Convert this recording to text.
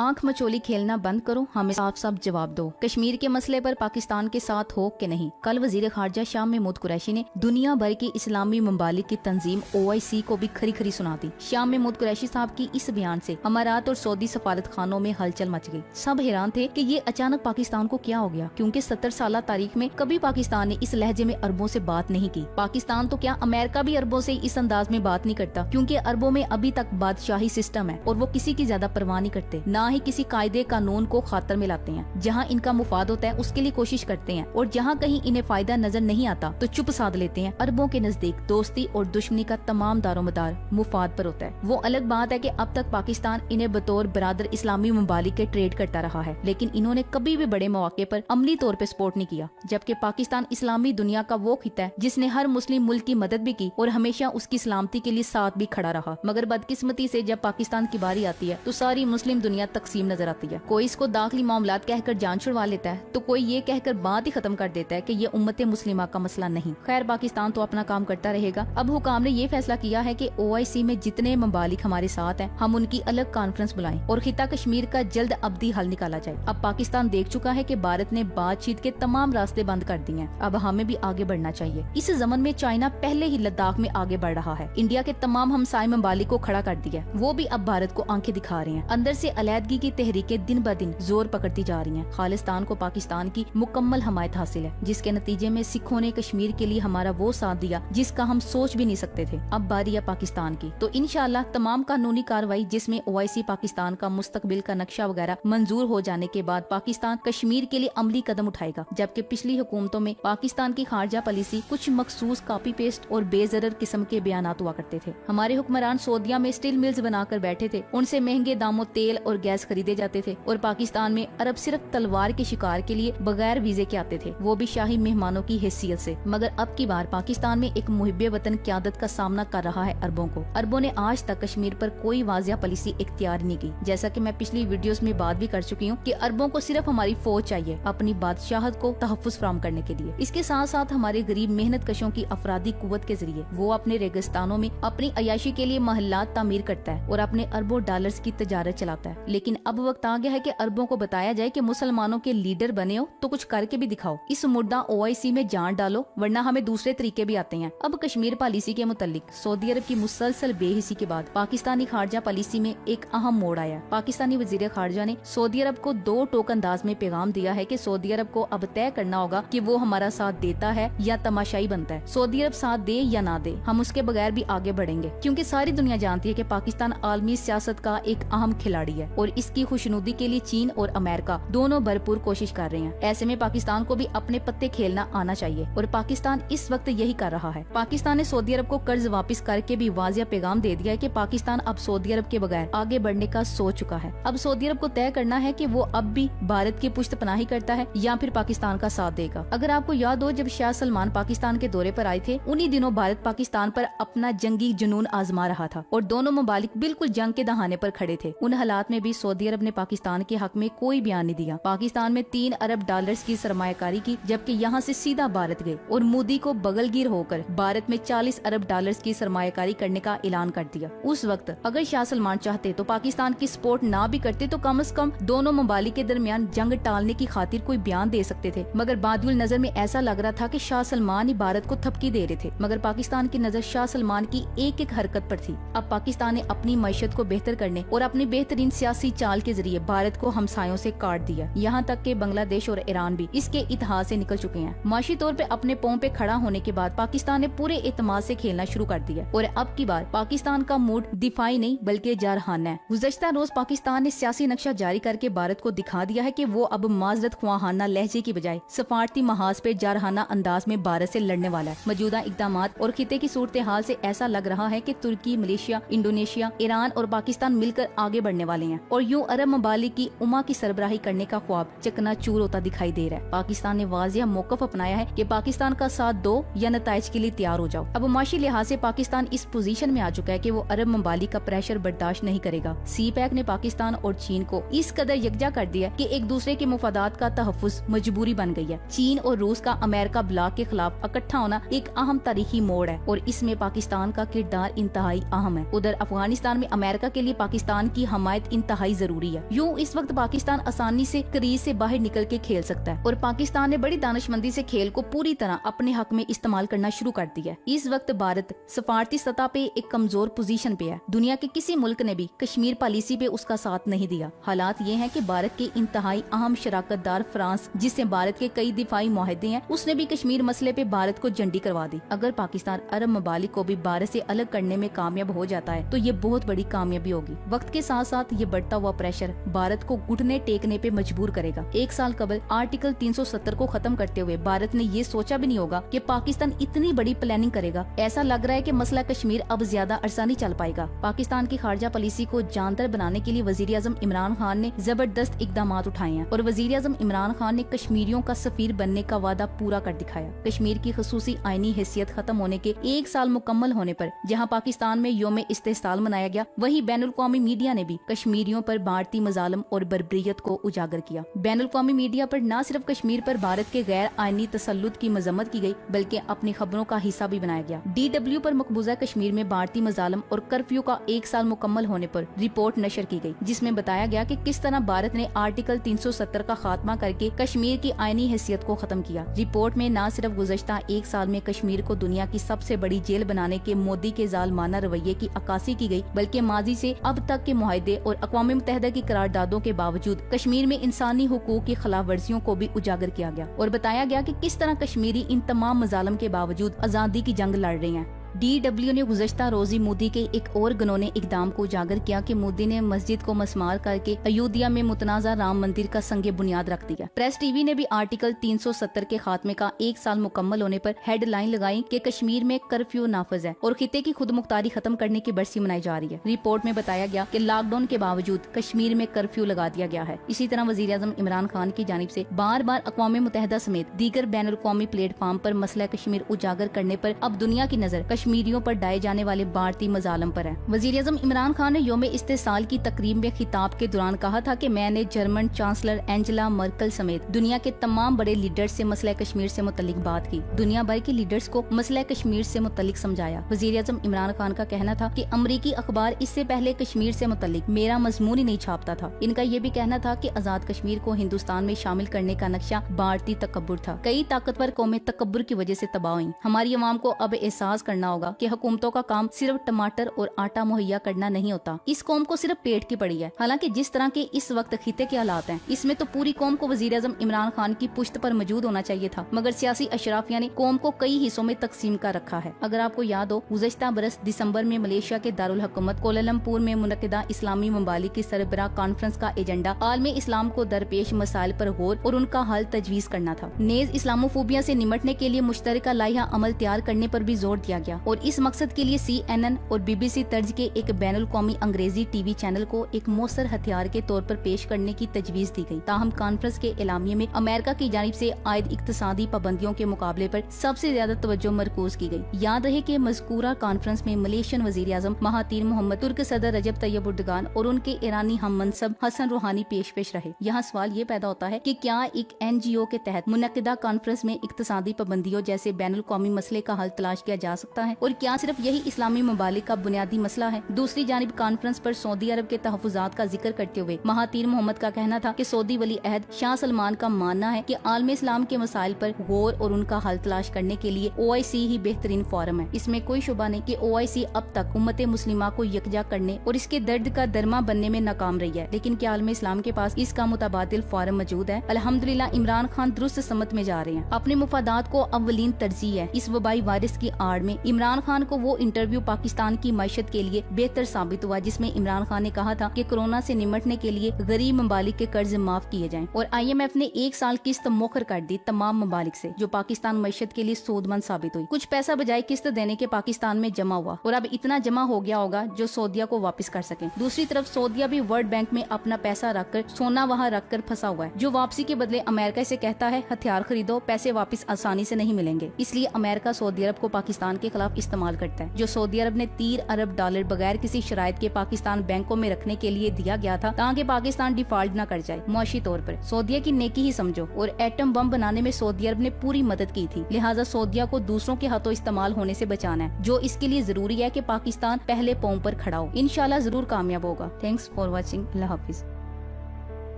आंख मचोली खेलना बंद करो, हमें साफ साफ जवाब दो। कश्मीर के मसले पर पाकिस्तान के साथ हो कि नहीं। कल वजीर खारजा शाह महमूद कुरैशी ने दुनिया भर की इस्लामी ममालिक की तंजीम OIC को भी खरी खरी सुना दी। शाह महमूद कुरैशी साहब की इस बयान से अमारात और सऊदी सफारत खानों में हलचल मच गई। सब हैरान थे कि ये अचानक पाकिस्तान को क्या हो गया, क्योंकि 70 साल तारीख में कभी पाकिस्तान ने इस लहजे में अरबों से बात नहीं की। पाकिस्तान तो क्या, अमेरिका भी अरबों से इस अंदाज में बात नहीं करता, क्योंकि अरबों में अभी तक बादशाही सिस्टम है और वो किसी की ज्यादा परवाह नहीं करते, ना ही किसी कायदे कानून को खातर में लाते हैं। जहाँ इनका मुफाद होता है उसके लिए कोशिश करते हैं, और जहाँ कहीं इन्हें फायदा नजर नहीं आता तो चुप साध लेते हैं। अरबों के नजदीक दोस्ती और दुश्मनी का तमाम दारोमदार मुफाद पर होता है। वो अलग बात है कि अब तक पाकिस्तान इन्हें बतौर बरादर इस्लामी ममालिक के ट्रेड करता रहा है, लेकिन इन्होंने कभी भी बड़े मौके पर अमली तौर पर सपोर्ट नहीं किया। जबकि पाकिस्तान इस्लामी दुनिया का वो खिता है जिसने हर मुस्लिम मुल्क की मदद भी की और हमेशा उसकी सलामती के लिए साथ भी खड़ा रहा। मगर बदकिस्मती से जब पाकिस्तान की बारी आती है तो सारी मुस्लिम दुनिया तकसीम नजर आती है। कोई इसको दाखिली मामलात कहकर जान छुड़वा लेता है तो कोई ये कहकर बात ही खत्म कर देता है कि ये उम्मत मुस्लिमा का मसला नहीं। खैर, पाकिस्तान तो अपना काम करता रहेगा। अब हुकाम ने ये फैसला किया है कि OIC में जितने ममालिक हमारे साथ हैं हम उनकी अलग कॉन्फ्रेंस बुलाएं और खिता कश्मीर का जल्द अब्दी हल निकाला जाए। अब पाकिस्तान देख चुका है कि भारत ने बातचीत के तमाम रास्ते बंद कर दिए हैं। अब हमें भी आगे बढ़ना चाहिए। इस जमन में चाइना पहले ही लद्दाख में आगे बढ़ रहा है। इंडिया के तमाम हमसाय ममालिक को खड़ा कर दिया, वो भी अब भारत को आंखें दिखा रहे हैं। अंदर से अलैदगी की तहरीकें दिन ब दिन जोर पकड़ती जा रही हैं। खालिस्तान को पाकिस्तान की मुकम्मल हमायत हासिल है, जिसके नतीजे में सिखों ने कश्मीर के लिए हमारा वो साथ दिया जिसका हम सोच भी नहीं सकते थे। अब बारी है पाकिस्तान की, तो इंशाअल्लाह तमाम कानूनी कार्रवाई जिसमें OIC पाकिस्तान का मुस्तकबिल का नक्शा वगैरह मंजूर हो जाने के बाद पाकिस्तान कश्मीर के लिए अमली कदम उठाएगा। जबकि पिछली हुकूमतों में पाकिस्तान की खारजा पॉलिसी कुछ मखसूस कॉपी पेस्ट और बेजरर किस्म के बयानात हुआ करते थे। हमारे हुक्मरान सऊदिया में स्टील मिल्स बनाकर बैठे थे, उनसे महंगे दामों तेल और गैस खरीदे जाते थे, और पाकिस्तान में अरब सिर्फ तलवार के शिकार के लिए बगैर वीजे के आते थे, वो भी शाही मेहमानों की हैसियत से। मगर अब की बार पाकिस्तान में एक मुहिब्बे वतन क़यादत का सामना कर रहा है अरबों को। अरबों ने आज तक कश्मीर पर कोई वाजिया पॉलिसी इख्तियार नहीं की। जैसा कि मैं पिछली वीडियोस में बात भी कर चुकी हूँ कि अरबों को सिर्फ हमारी फौज चाहिए अपनी बादशाहत को तहफ्फुज़ फराहम करने के लिए। इसके साथ साथ हमारे गरीब मेहनत कशों की अफरादी कुव्वत के जरिए वो अपने रेगिस्तानों में अपनी अयाशी के लिए महल्लात तामीर करता है और अपने अरबों डॉलर्स की तजारत चलाता है। लेकिन अब वक्त आ गया है कि अरबों को बताया जाए कि मुसलमानों के लीडर बने हो तो कुछ करके भी दिखाओ। इस मुद्दा OIC में जान डालो, वरना हमें दूसरे तरीके भी आते हैं। अब कश्मीर पॉलिसी के मुतालिक सऊदी अरब की मुसलसल बेहिसी के बाद पाकिस्तानी खारजा पॉलिसी में एक अहम मोड़ आया। पाकिस्तानी वजीर खारजा ने सऊदी अरब को दो टोक अंदाज में पैगाम दिया है कि सऊदी अरब को अब तय करना होगा कि वो हमारा साथ देता है या तमाशाई बनता है। सऊदी अरब साथ दे या ना दे, हम उसके बगैर भी आगे बढ़ेंगे, क्योंकि सारी दुनिया जानती है कि पाकिस्तान आलमी सियासत का एक अहम खिलाड़ी है और इसकी खुशनुदी के लिए चीन और अमेरिका दोनों भरपूर कोशिश कर रहे हैं। ऐसे में पाकिस्तान को भी अपने पत्ते खेलना आना चाहिए और पाकिस्तान इस वक्त यही कर रहा है। पाकिस्तान ने सऊदी अरब को कर्ज वापस करके भी वाजिया पैगाम दे दिया है कि पाकिस्तान अब सऊदी अरब के बगैर आगे बढ़ने का सोच चुका है। अब सऊदी अरब को तय करना है कि वो अब भी भारत की पुश्तपनाही करता है या फिर पाकिस्तान का साथ देगा। अगर आपको याद हो, जब शाह सलमान पाकिस्तान के दौरे पर आए थे, उन्हीं दिनों भारत पाकिस्तान पर अपना जंगी जुनून आजमा रहा था और दोनों ममालिक बिल्कुल जंग के दहाने पर खड़े थे। उन हालात में भी सऊदी अरब ने पाकिस्तान के हक में कोई बयान नहीं दिया। पाकिस्तान में 3 अरब डॉलर्स की सरमायाकारी की, जबकि यहाँ से सीधा भारत गए और मोदी को बगलगीर होकर भारत में 40 अरब डॉलर्स की सरमायाकारी करने का ऐलान कर दिया। उस वक्त अगर शाह सलमान चाहते तो पाकिस्तान की सपोर्ट ना भी करते तो कम से कम दोनों ममालिक के दरमियान जंग टालने की खातिर कोई बयान दे सकते थे। मगर बादुल नजर में ऐसा लग रहा था कि शाह सलमान ही भारत को थपकी दे रहे थे, मगर पाकिस्तान की नजर शाह सलमान की एक एक हरकत पर थी। अब पाकिस्तान ने अपनी मैशत को बेहतर करने और अपनी बेहतरीन सियासी चाल के जरिए भारत को हमसायों से काट दिया। यहाँ तक कि बांग्लादेश और ईरान भी इसके इतिहास से निकल चुके हैं। माशी तौर पे अपने पांव पे खड़ा होने के बाद पाकिस्तान ने पूरे एतमाद से खेलना शुरू कर दिया और अब की बार पाकिस्तान का मूड दिफाई नहीं बल्कि जारहाना है। गुज़श्ता रोज पाकिस्तान ने सियासी नक्शा जारी करके भारत को दिखा दिया है कि वो अब माजरत ख्वाहाना लहजे की बजाय सफारती महाज पे जारहाना अंदाज में भारत से लड़ने वाला है। मौजूदा इक़दामात और खिते की सूरत हाल से ऐसा लग रहा है कि तुर्की, मलेशिया, इंडोनेशिया, ईरान और पाकिस्तान मिलकर आगे बढ़ने वाले हैं और यूं अरब ममालिक की उमा की सरबराही करने का ख्वाब चकनाचूर होता दिखाई दे रहा है। पाकिस्तान ने वाजिया मौक़िफ़ अपनाया है कि पाकिस्तान का साथ दो या नताइज के लिए तैयार हो जाओ। अब माशी लिहाज से पाकिस्तान इस पोजीशन में आ चुका है कि वो अरब ममालिक का प्रेशर बर्दाश्त नहीं करेगा। CPEC ने पाकिस्तान और चीन को इस कदर यकजा कर दिया कि एक दूसरे के मुफादात का तहफ़्फ़ुज़ मजबूरी बन गई है। चीन और रूस का अमेरिका ब्लॉक के खिलाफ इकट्ठा होना एक अहम तारीखी मोड़ है और इसमें पाकिस्तान का किरदार इंतहाई अहम है। उधर अफगानिस्तान में अमेरिका के लिए पाकिस्तान की हमायत इंतहाई انتہائی ضروری ہے। यूं इस वक्त पाकिस्तान आसानी से क्रीज से बाहर निकल के खेल सकता है और पाकिस्तान ने बड़ी दानिशमंदी से खेल को पूरी तरह अपने हक में इस्तेमाल करना शुरू कर दिया है। इस वक्त भारत सफारती सतह पे एक कमजोर पोजीशन पे है। दुनिया के किसी मुल्क ने भी कश्मीर पॉलिसी पे उसका साथ नहीं दिया। हालात ये हैं कि भारत के इंतहाई अहम शराकतदार फ्रांस, जिससे भारत के कई दिफाई मुआहदे हैं, उसने भी कश्मीर मसले पे भारत को झंडी करवा दी। अगर पाकिस्तान अरब ममालिक को भी भारत से अलग करने में कामयाब हो जाता है तो ये बहुत बड़ी कामयाबी होगी। वक्त के साथ साथ ये बढ़ता हुआ प्रेशर भारत को घुटने टेकने पे मजबूर करेगा। एक साल कबल आर्टिकल 370 को खत्म करते हुए भारत ने ये सोचा भी नहीं होगा कि पाकिस्तान इतनी बड़ी प्लानिंग करेगा। ऐसा लग रहा है कि मसला कश्मीर अब ज्यादा अरसा नहीं चल पाएगा। पाकिस्तान की खारजा पॉलिसी को जानदार बनाने के लिए वजीर आजम इमरान खान ने जबरदस्त इकदाम उठाए हैं और वजीर आजम इमरान खान ने कश्मीरियों का सफीर बनने का वादा पूरा कर दिखाया। कश्मीर की खसूसी आईनी हैसियत खत्म होने के एक साल मुकम्मल होने पर जहां पाकिस्तान में योम इस्तेहसाल मनाया गया, वहीं बैनुल-अक़वामी मीडिया ने भी कश्मीरियों पर भारतीय मजालम और बर्बरियत को उजागर किया। बैनुल-अक़वामी मीडिया पर न सिर्फ कश्मीर पर भारत के गैर आईनी तसल्लुत की मजम्मत की गई, बल्कि अपनी खबरों का हिस्सा भी बनाया गया। DW पर मकबूजा कश्मीर में भारतीय मजालम और कर्फ्यू का एक साल मुकम्मल होने पर रिपोर्ट नशर की गई, जिसमें बताया गया कि किस तरह भारत ने आर्टिकल 370 का खात्मा करके कश्मीर की आईनी हैसियत को खत्म किया। रिपोर्ट में न सिर्फ गुज़श्ता एक साल में कश्मीर को दुनिया की सबसे बड़ी जेल बनाने के मोदी के जालमाना रवैये की अक्कासी की गई, बल्कि माजी से अब तक के मुआहदे और अक़वाम मुत्तहिदा की करारदादों के बावजूद कश्मीर में इंसानी हुकूक की खिलाफ वर्जियों को भी उजागर किया गया और बताया गया कि किस तरह कश्मीरी इन तमाम मजालम के बावजूद आजादी की जंग लड़ रहे हैं। DW ने गुज़श्ता रोजी मोदी के एक और गनोने इकदाम को उजागर किया कि मोदी ने मस्जिद को मस्मार करके अयोध्या में मुतनाज़ा राम मंदिर का संगे बुनियाद रख दिया। प्रेस टीवी ने भी आर्टिकल 370 के खात्मे का एक साल मुकम्मल होने पर हेडलाइन लगाई कि कश्मीर में कर्फ्यू नाफज है और खिते की खुद मुख्तारी खत्म करने की बरसी मनाई जा रही है। रिपोर्ट में बताया गया कि लॉकडाउन के बावजूद कश्मीर में कर्फ्यू लगा दिया गया है। इसी तरह वजीर आजम इमरान खान की जानिब से बार बार अक़वाम मुत्तहिदा समेत दीगर बैनुल-अक़वामी प्लेटफार्म पर मसला कश्मीर उजागर करने पर अब दुनिया की नजर कश्मीरियों पर डाले जाने वाले भारतीय मजालम पर है। वजीर आजम इमरान खान ने योम इस्तेहसाल की तकरीब में खिताब के दौरान कहा था कि मैंने जर्मन चांसलर एंजेला मर्कल समेत दुनिया के तमाम बड़े लीडर्स से मसला कश्मीर से मुतल्लिक बात की। दुनिया भर के लीडर्स को मसला कश्मीर से मुतल्लिक समझाया। वजीर आजम इमरान खान का कहना था कि अमरीकी अखबार इससे पहले कश्मीर से मुतल्लिक मेरा मजमून ही नहीं छापता था। इनका ये भी कहना था कि आजाद कश्मीर को हिंदुस्तान में शामिल करने का नक्शा भारतीय तकब्बुर था। कई ताकतवर कौमें तकब्बुर की वजह से तबाह हुई। हमारी अवाम को अब एहसास करना होगा कि हुकूमतों का काम सिर्फ टमाटर और आटा मुहैया करना नहीं होता। इस कौम को सिर्फ पेट की पड़ी है। हालांकि जिस तरह के इस वक्त खिते के हालात हैं, इसमें तो पूरी कौम को वजीर आजम इमरान खान की पुश्त पर मौजूद होना चाहिए था, मगर सियासी अशराफिया ने कौम को कई हिस्सों में तकसीम कर रखा है। अगर आपको याद हो, गुज़श्ता बरस दिसंबर में मलेशिया के दारुल हुकूमत कोलालमपुर में मुनक़िदा इस्लामी ममालिक की सरबराह कॉन्फ्रेंस का एजेंडा आलमी इस्लाम को दरपेश मसाइल पर गौर और उनका हल तजवीज करना था। नेज इस्लामोफोबिया से निमटने के लिए मुश्तरका लाइहा अमल तैयार करने पर भी जोर दिया गया और इस मकसद के लिए CNN और BBC तर्ज के एक बैनुल-अक़वामी अंग्रेजी टीवी चैनल को एक मौसर हथियार के तौर पर पेश करने की तजवीज दी गई। ताहम कॉन्फ्रेंस के एलामिये में अमेरिका की जानिब से आयद इक्तसादी पाबंदियों के मुकाबले पर सबसे ज्यादा तवज्जो मरकूज की गई। याद रहे कि मज़कूरा कॉन्फ्रेंस में मलेशियन वजीर आजम महातीर मोहम्मद, तुर्क सदर रजब तैयब उर्दगान और उनके ईरानी हम मनसब हसन रूहानी पेश रहे। यहाँ सवाल ये पैदा होता है कि क्या एक NGO के तहत मुनक़िदा कॉन्फ्रेंस में इक्तसादी पाबंदियों जैसे बैनुल-अक़वामी मसले का हल तलाश किया जा सकता है, और क्या सिर्फ यही इस्लामी ममालिक का बुनियादी मसला है। दूसरी जानिब कॉन्फ्रेंस पर सऊदी अरब के तहफ़्फ़ुज़ात का जिक्र करते हुए महातीर मोहम्मद का कहना था कि सऊदी वली अहद शाह सलमान का मानना है कि आलमी इस्लाम के मसाइल पर गौर और उनका हल तलाश करने के लिए OIC ही बेहतरीन फोरम है। इसमें कोई शुबा नहीं कि OIC अब तक उम्मत मुस्लिमा को यकजा करने और इसके दर्द का दरमा बनने में नाकाम रही है, लेकिन क्या आलमी इस्लाम के पास इसका मुतबादिल फोरम मौजूद है? अल्हम्दुलिल्लाह इमरान खान दुरुस्त समत में जा रहे हैं। अपने मुफादात को अव्वलीन तरजीह है। इस वबाई वायरस की आड़ में इमरान खान को वो इंटरव्यू पाकिस्तान की मईशत के लिए बेहतर साबित हुआ जिसमें इमरान खान ने कहा था कि कोरोना से निमटने के लिए गरीब ममालिक के कर्ज माफ किए जाएं, और IMF ने एक साल किस्त मोखर कर दी तमाम ममालिक से, जो पाकिस्तान मईशत के लिए सूदमंद साबित हुई। कुछ पैसा बजाय किस्त देने के पाकिस्तान में जमा हुआ और अब इतना जमा हो गया होगा जो सऊदिया को वापस कर सके। दूसरी तरफ सऊदिया भी वर्ल्ड बैंक में अपना पैसा रखकर सोना वहाँ रखकर फंसा हुआ है, जो वापसी के बदले अमेरिका से कहता है हथियार खरीदो, पैसे वापस आसानी से नहीं मिलेंगे। इसलिए अमेरिका सऊदी अरब को पाकिस्तान के खिलाफ खिलाफ इस्तेमाल करता है। जो सऊदी अरब ने 3 अरब डॉलर बगैर किसी शराइत के पाकिस्तान बैंकों में रखने के लिए दिया गया था ताकि पाकिस्तान डिफॉल्ट न कर जाए मुआशी तौर पर। सऊदीया की नेकी ही समझो, और एटम बम बनाने में सऊदी अरब ने पूरी मदद की थी, लिहाजा सऊदीया को दूसरों के हाथों इस्तेमाल होने से बचाना है। जो इसके लिए जरूरी है कि पाकिस्तान पहले पांव पर खड़ा हो। इंशाल्लाह जरूर कामयाब होगा। Thanks for watching. Allah Hafiz.